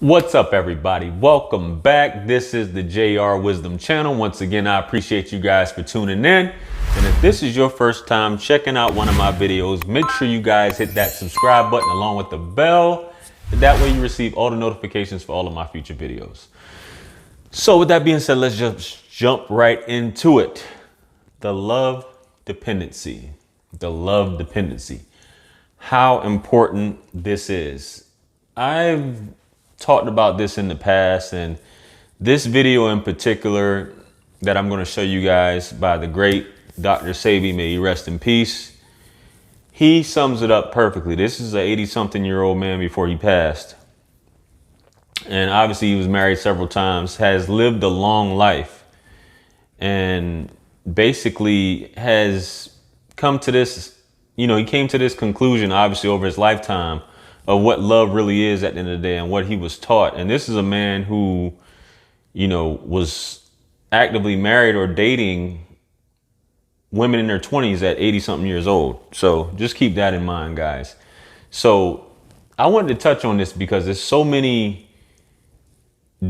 What's up, everybody? Welcome back. This is the JR Wisdom channel. Once again, I appreciate you guys for tuning in. And if this is your first time checking out one of my videos, make sure you guys hit that subscribe button along with the bell. That way you receive all the notifications for all of my future videos. So with that being said, let's just jump right into it. The love dependency. The love dependency. How important this is. I've talked about this in the past, and this video in particular that I'm going to show you guys by the great Dr. Sebi, may he rest in peace. He sums it up perfectly. This is an 80-something-year-old man before he passed. And obviously he was married several times, has lived a long life, and basically has come to this, he came to this conclusion, obviously over his lifetime, of what love really is at the end of the day and what he was taught. And this is a man who, was actively married or dating women in their 20s at 80-something years old. So just keep that in mind, guys. So I wanted to touch on this because there's so many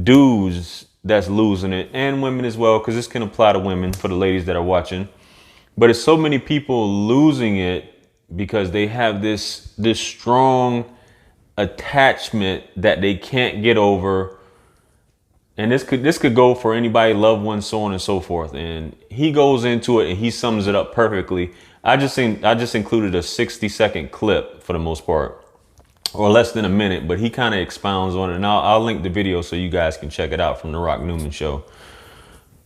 dudes that's losing it, and women as well, because this can apply to women for the ladies that are watching. But it's so many people losing it because they have this strong attachment that they can't get over. And this could go for anybody, loved ones, so on and so forth. And he goes into it and he sums it up perfectly. I just included a 60-second clip for the most part, or less than a minute, but he kind of expounds on it. And I'll link the video so you guys can check it out from the Rock Newman show.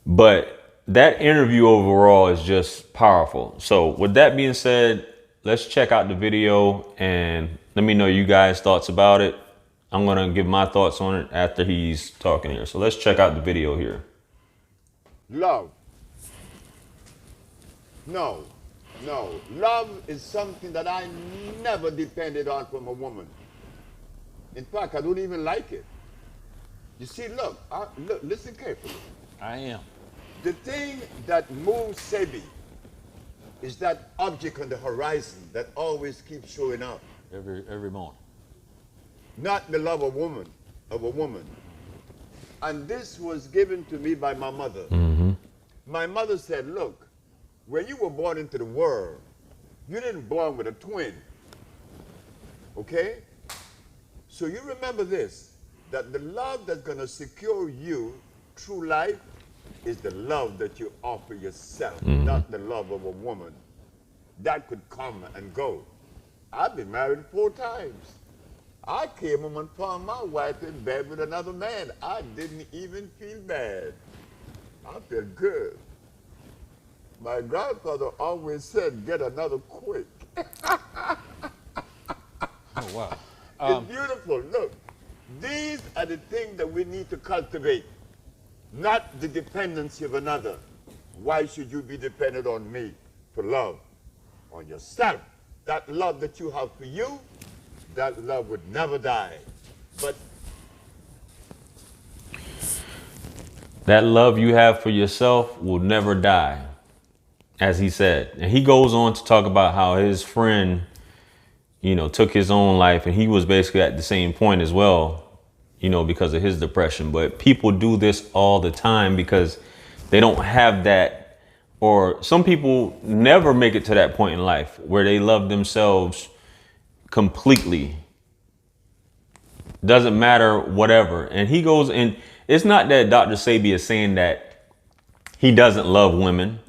But that interview overall is just powerful. So with that being said, let's check out the video and let me know you guys' thoughts about it. I'm going to give my thoughts on it after he's talking here. So let's check out the video here. Love. No. Love is something that I never depended on from a woman. In fact, I don't even like it. You see, look, listen carefully. I am. The thing that moves Sebi is that object on the horizon that always keeps showing up. Every morning. Not the love of a woman. And this was given to me by my mother. Mm-hmm. My mother said, look, when you were born into the world, you didn't born with a twin. Okay? So you remember this, that the love that's going to secure you through life is the love that you offer yourself, not the love of a woman. That could come and go. I've been married 4 times. I came home and found my wife in bed with another man. I didn't even feel bad. I felt good. My grandfather always said, get another quick. Oh, wow. It's beautiful. Look, these are the things that we need to cultivate, not the dependency of another. Why should you be dependent on me for love? On yourself. That love that you have for you, that love would never die. But that love you have for yourself will never die, as he said. And he goes on to talk about how his friend, took his own life, and he was basically at the same point as well, because of his depression. But people do this all the time because they don't have that. Or some people never make it to that point in life where they love themselves completely. Doesn't matter, whatever. And he goes in. It's not that Dr. Sebi is saying that he doesn't love women.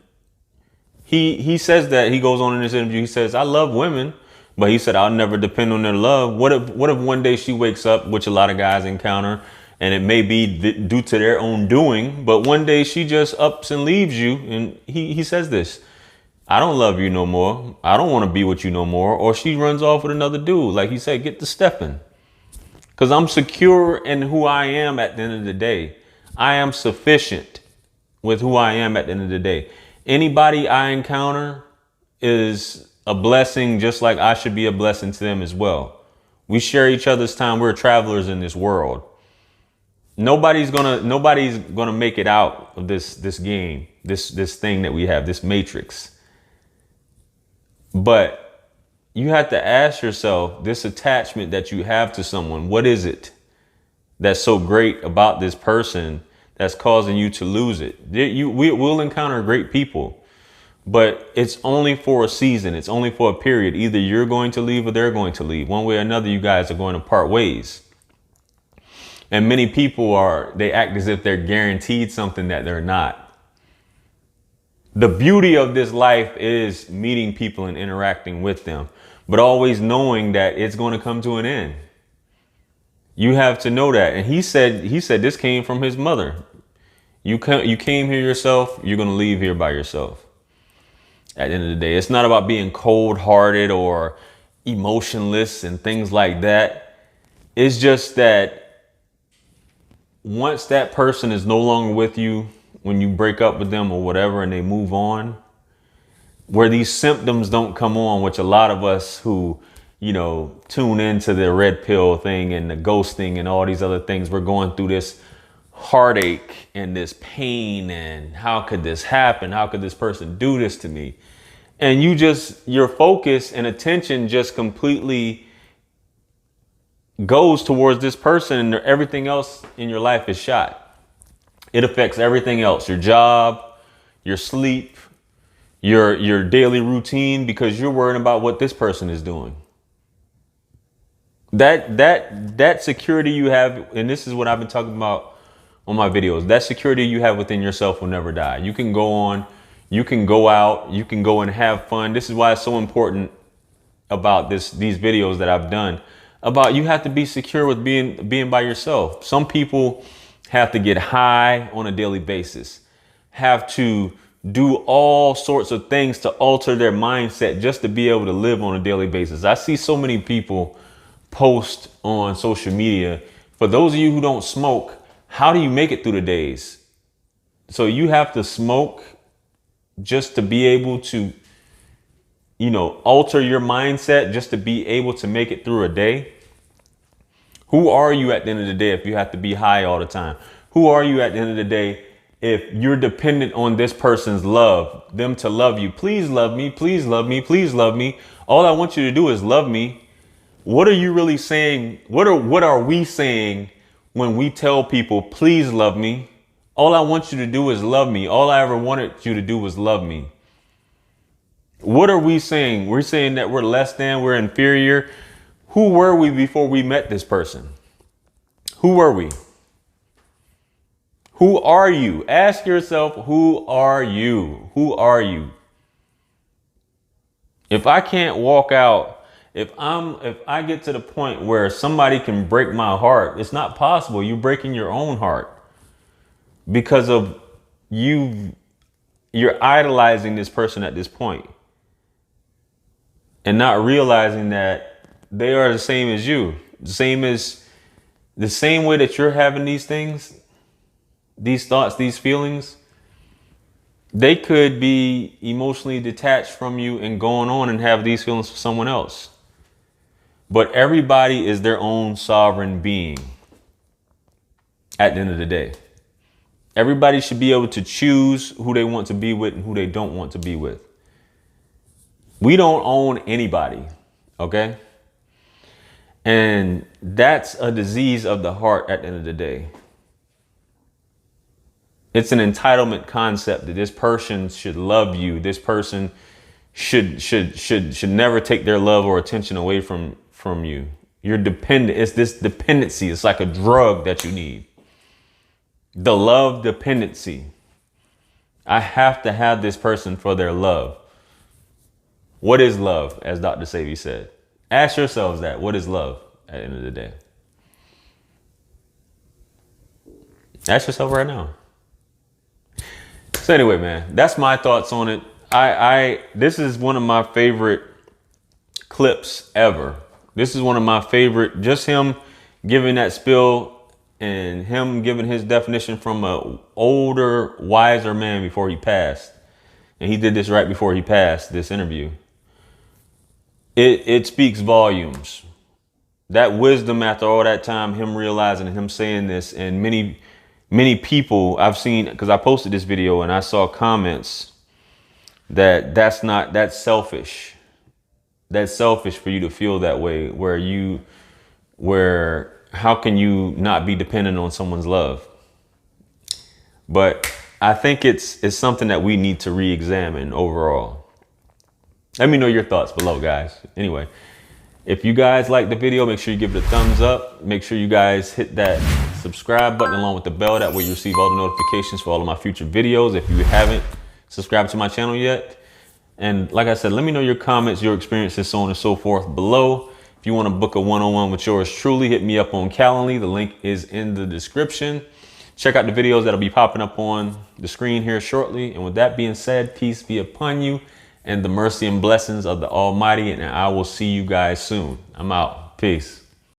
He says that, he goes on in this interview, he says, I love women, but he said, I'll never depend on their love. What if one day she wakes up, which a lot of guys encounter, and it may be due to their own doing, but one day she just ups and leaves you. And he says this, I don't love you no more. I don't want to be with you no more. Or she runs off with another dude. Like he said, get to stepping. Because I'm secure in who I am at the end of the day. I am sufficient with who I am at the end of the day. Anybody I encounter is a blessing, just like I should be a blessing to them as well. We share each other's time. We're travelers in this world. Nobody's gonna make it out of this game, this thing that we have, this matrix. But you have to ask yourself, this attachment that you have to someone, what is it? that's so great about this person that's causing you to lose it. We'll encounter great people, but it's only for a season. It's only for a period. Either you're going to leave or they're going to leave. One way or another, you guys are going to part ways. And many people they act as if they're guaranteed something that they're not. The beauty of this life is meeting people and interacting with them, but always knowing that it's going to come to an end. You have to know that. And he said this came from his mother. You came here yourself. You're going to leave here by yourself. At the end of the day, it's not about being cold-hearted or emotionless and things like that. It's just that once that person is no longer with you, when you break up with them or whatever, and they move on, where these symptoms don't come on, which a lot of us who, tune into the red pill thing and the ghosting and all these other things, we're going through this heartache and this pain and how could this happen? How could this person do this to me? And your focus and attention just completely goes towards this person, and everything else in your life is shot. It affects everything else, your job, your sleep, your daily routine, because you're worrying about what this person is doing. That security you have, and this is what I've been talking about on my videos, that security you have within yourself will never die. You can go on, you can go out, you can go and have fun. This is why it's so important about these videos that I've done about you have to be secure with being by yourself. Some people have to get high on a daily basis, have to do all sorts of things to alter their mindset just to be able to live on a daily basis. I see so many people post on social media. For those of you who don't smoke, how do you make it through the days? So you have to smoke just to be able to, alter your mindset just to be able to make it through a day. Who are you at the end of the day if you have to be high all the time? Who are you at the end of the day if you're dependent on this person's love, them to love you? Please love me, please love me, please love me. All I want you to do is love me. What are you really saying? What are we saying when we tell people, please love me? All I want you to do is love me. All I ever wanted you to do was love me. What are we saying? We're saying that we're less than, we're inferior. Who were we before we met this person? Who were we? Who are you? Ask yourself, who are you? Who are you? If I can't walk out, if I get to the point where somebody can break my heart, it's not possible. You're breaking your own heart because of you're idolizing this person at this point and not realizing that they are the same as you, the same way that you're having these things, these thoughts, these feelings. They could be emotionally detached from you and going on and have these feelings for someone else. But everybody is their own sovereign being at the end of the day. Everybody should be able to choose who they want to be with and who they don't want to be with. We don't own anybody, okay? And that's a disease of the heart at the end of the day. It's an entitlement concept that this person should love you. This person should never take their love or attention away from you. You're dependent. It's this dependency. It's like a drug that you need. The love dependency. I have to have this person for their love. What is love, as Dr. Sebi said? Ask yourselves that. What is love at the end of the day? Ask yourself right now. So anyway, man, that's my thoughts on it. This is one of my favorite clips ever. This is one of my favorite, just him giving that spill and him giving his definition from an older, wiser man before he passed. And he did this right before he passed, this interview. It speaks volumes. That wisdom after all that time, him realizing and him saying this, and many people I've seen, because I posted this video and I saw comments that's selfish. That's selfish for you to feel that way, where how can you not be dependent on someone's love? But I think it's something that we need to re-examine overall. Let me know your thoughts below, guys. Anyway, if you guys like the video, make sure you give it a thumbs up. Make sure you guys hit that subscribe button along with the bell. That way you receive all the notifications for all of my future videos. If you haven't subscribed to my channel yet. And like I said, let me know your comments, your experiences, so on and so forth below. If you want to book a one-on-one with yours truly, hit me up on Calendly. The link is in the description. Check out the videos that'll be popping up on the screen here shortly. And with that being said, peace be upon you and the mercy and blessings of the Almighty. And I will see you guys soon. I'm out. Peace.